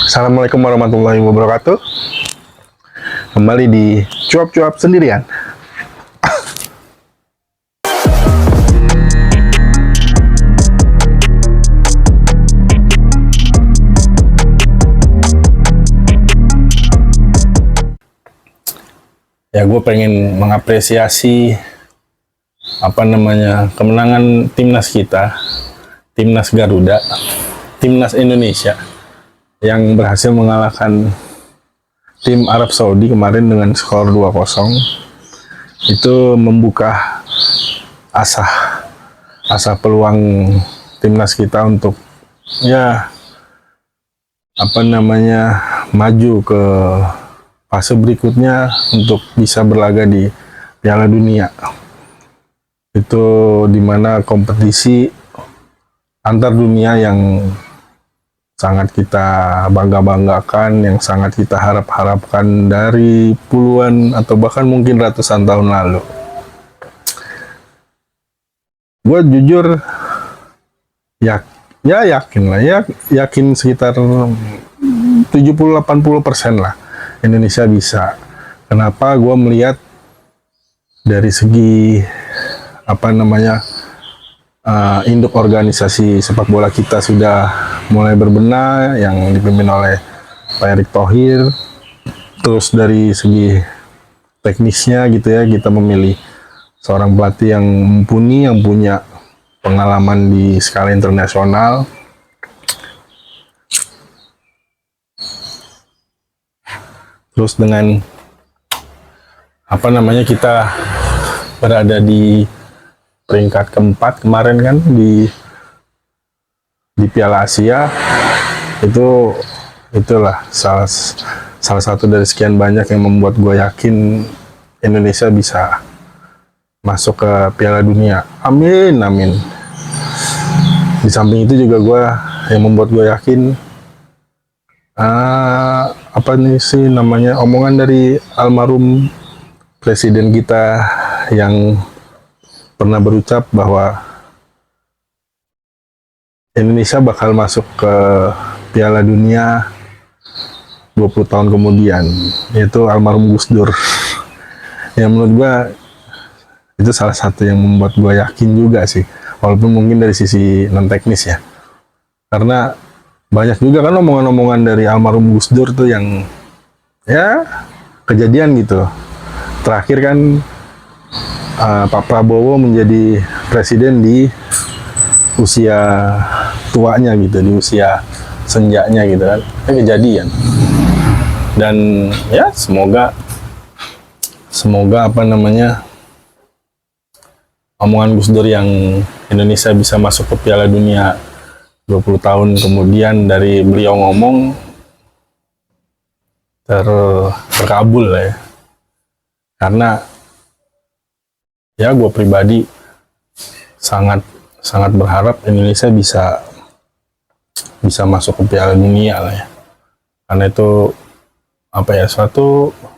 Assalamualaikum warahmatullahi wabarakatuh. Kembali di cuap-cuap sendirian. Ya, gue pengen mengapresiasi kemenangan timnas kita, timnas Garuda, timnas Indonesia yang berhasil mengalahkan tim Arab Saudi kemarin dengan skor 2-0. Itu membuka asa peluang timnas kita untuk maju ke fase berikutnya untuk bisa berlaga di Piala Dunia. Itu dimana kompetisi antar dunia yang sangat kita bangga-banggakan, yang sangat kita harap-harapkan dari puluhan atau bahkan mungkin ratusan tahun lalu. Gue jujur yakin sekitar 70-80% lah Indonesia bisa. Kenapa? Gue melihat dari segi induk organisasi sepak bola kita sudah mulai berbenah, yang dipimpin oleh Pak Erick Thohir. Terus dari segi teknisnya gitu ya, kita memilih seorang pelatih yang mumpuni, yang punya pengalaman di skala internasional. Terus dengan kita berada di peringkat keempat kemarin kan di Piala Asia, itulah salah satu dari sekian banyak yang membuat gue yakin Indonesia bisa masuk ke Piala Dunia. Amin, amin. Di samping itu juga yang membuat gue yakin omongan dari almarhum presiden kita yang pernah berucap bahwa Indonesia bakal masuk ke Piala Dunia 20 tahun kemudian, yaitu almarhum Gus Dur. Yang menurut gue itu salah satu yang membuat gue yakin juga sih, walaupun mungkin dari sisi non teknis ya, karena banyak juga kan omongan-omongan dari almarhum Gus Dur tuh yang kejadian gitu. Terakhir kan Pak Prabowo menjadi presiden di usia tuanya gitu, di usia senjanya gitu kan, kejadian. Dan ya semoga omongan Gus Dur yang Indonesia bisa masuk ke Piala Dunia 20 tahun kemudian dari beliau ngomong terkabul lah ya. Karena ya gue pribadi sangat berharap Indonesia bisa masuk ke Piala Dunia lah ya. Karena itu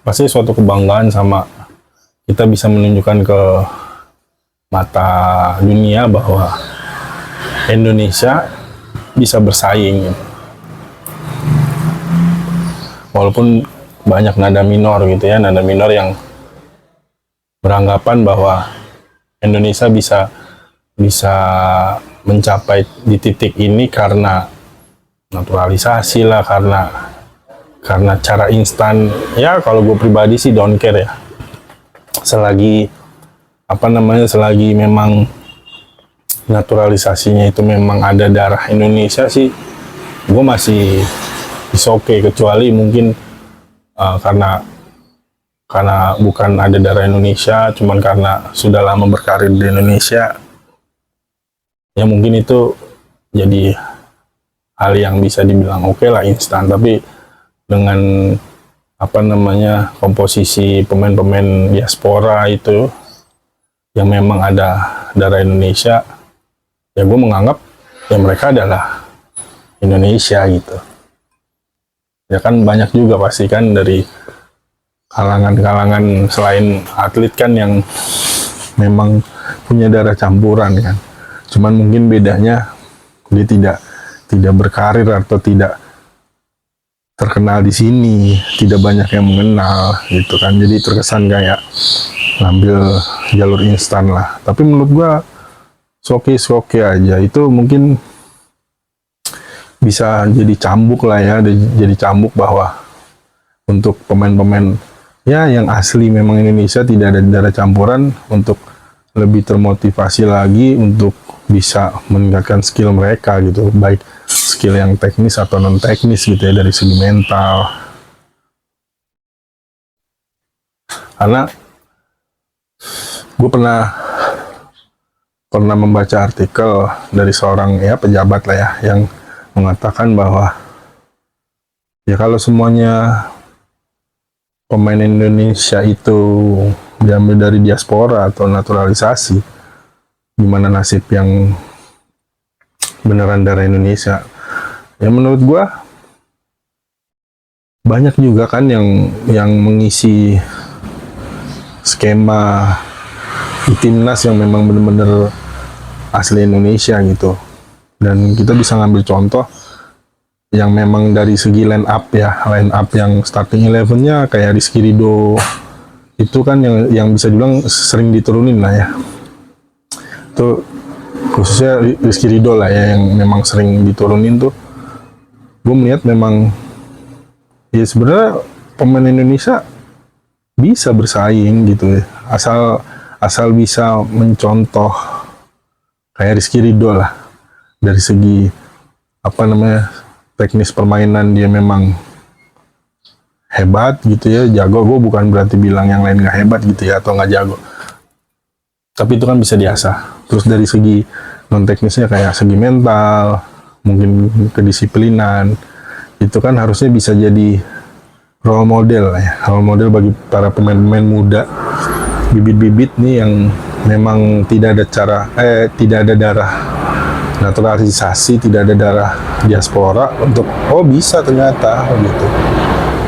pasti suatu kebanggaan, sama kita bisa menunjukkan ke mata dunia bahwa Indonesia bisa bersaing gitu. Walaupun banyak nada minor gitu ya, nada minor yang beranggapan bahwa Indonesia bisa mencapai di titik ini karena naturalisasi lah, karena cara instan. Ya kalau gue pribadi sih don't care ya. Selagi memang naturalisasinya itu memang ada darah Indonesia sih, gue masih is okay. Kecuali mungkin karena bukan ada darah Indonesia, cuman karena sudah lama berkarir di Indonesia, ya mungkin itu jadi hal yang bisa dibilang oke lah, instan. Tapi dengan komposisi pemain-pemain diaspora itu yang memang ada darah Indonesia, ya gue menganggap ya mereka adalah Indonesia gitu. Ya kan banyak juga pasti kan dari kalangan selain atlet kan yang memang punya darah campuran kan. Cuman mungkin bedanya dia tidak berkarir atau tidak terkenal di sini, tidak banyak yang mengenal gitu kan. Jadi terkesan kayak ngambil jalur instan lah. Tapi menurut gua oke aja. Itu mungkin bisa jadi cambuk lah ya, jadi cambuk bahwa untuk pemain-pemain ya yang asli memang Indonesia tidak ada darah campuran, untuk lebih termotivasi lagi untuk bisa meningkatkan skill mereka gitu, baik skill yang teknis atau non teknis gitu ya, dari segi mental. Karena gue pernah membaca artikel dari seorang ya pejabat lah ya, yang mengatakan bahwa ya kalau semuanya pemain Indonesia itu diambil dari diaspora atau naturalisasi, gimana nasib yang beneran darah Indonesia? Ya menurut gua banyak juga kan yang mengisi skema di timnas yang memang bener-bener asli Indonesia gitu. Dan kita bisa ngambil contoh yang memang dari segi line up yang starting 11-nya kayak Rizky Ridho itu kan yang bisa dibilang sering diturunin lah ya. Itu khususnya Rizky Ridho lah ya, yang memang sering diturunin tuh. Gue melihat memang ya sebenarnya pemain Indonesia bisa bersaing gitu ya, asal bisa mencontoh kayak Rizky Ridho lah, dari segi teknis permainan dia memang hebat gitu ya, jago. Gue bukan berarti bilang yang lain nggak hebat gitu ya atau nggak jago, tapi itu kan bisa diasah. Terus dari segi non teknisnya kayak segi mental, mungkin kedisiplinan, itu kan harusnya bisa jadi role model ya, role model bagi para pemain-pemain muda, bibit-bibit nih yang memang tidak ada darah naturalisasi, tidak ada darah diaspora, untuk bisa ternyata gitu.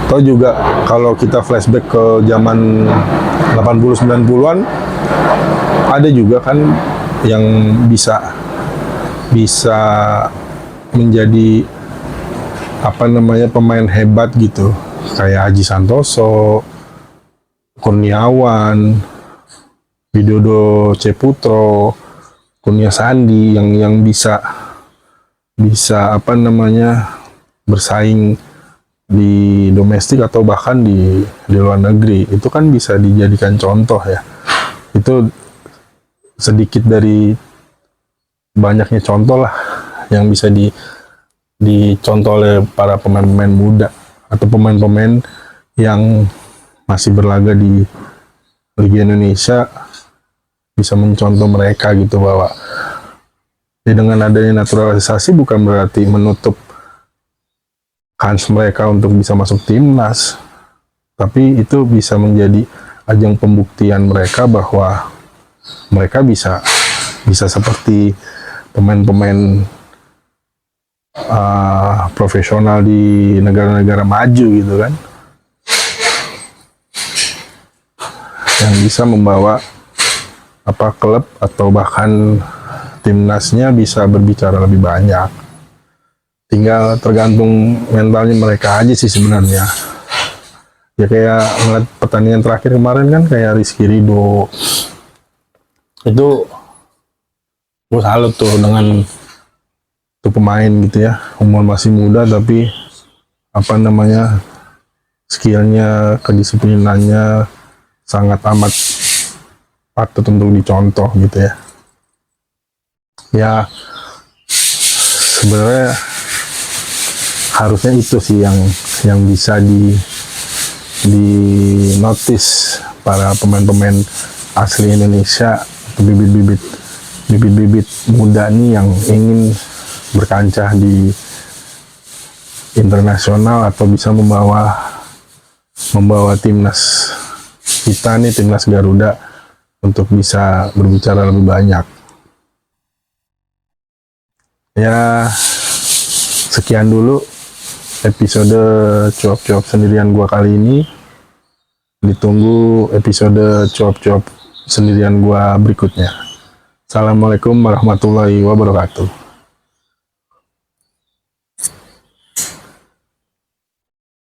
Atau juga kalau kita flashback ke zaman 80-90-an, ada juga kan yang bisa menjadi pemain hebat gitu, kayak Aji Santoso, Kurniawan, Widodo Ceputro, Kurnia Sandi, yang bisa bersaing di domestik atau bahkan di luar negeri. Itu kan bisa dijadikan contoh ya. Itu sedikit dari banyaknya contoh lah yang bisa dicontoh oleh para pemain-pemain muda atau pemain-pemain yang masih berlaga di Liga Indonesia, bisa mencontoh mereka gitu, bahwa ya dengan adanya naturalisasi bukan berarti menutup kans mereka untuk bisa masuk timnas, tapi itu bisa menjadi ajang pembuktian mereka bahwa mereka bisa seperti pemain-pemain profesional di negara-negara maju gitu kan, yang bisa membawa klub atau bahkan timnasnya bisa berbicara lebih banyak. Tinggal tergantung mentalnya mereka aja sih sebenarnya. Ya kayak ngeliat pertandingan terakhir kemarin kan, kayak Rizky Ridho itu, gue salut tuh dengan tuh pemain gitu ya, umur masih muda tapi skillnya, kedisiplinannya sangat amat patut untuk dicontoh gitu ya. Ya sebenarnya harusnya itu sih yang bisa di notice para pemain-pemain asli Indonesia, bibit-bibit muda nih yang ingin berkancah di internasional atau bisa membawa timnas kita nih, timnas Garuda, untuk bisa berbicara lebih banyak. Ya sekian dulu episode cuap-cuap sendirian gua kali ini. Ditunggu episode cuap-cuap sendirian gua berikutnya. Assalamualaikum warahmatullahi wabarakatuh.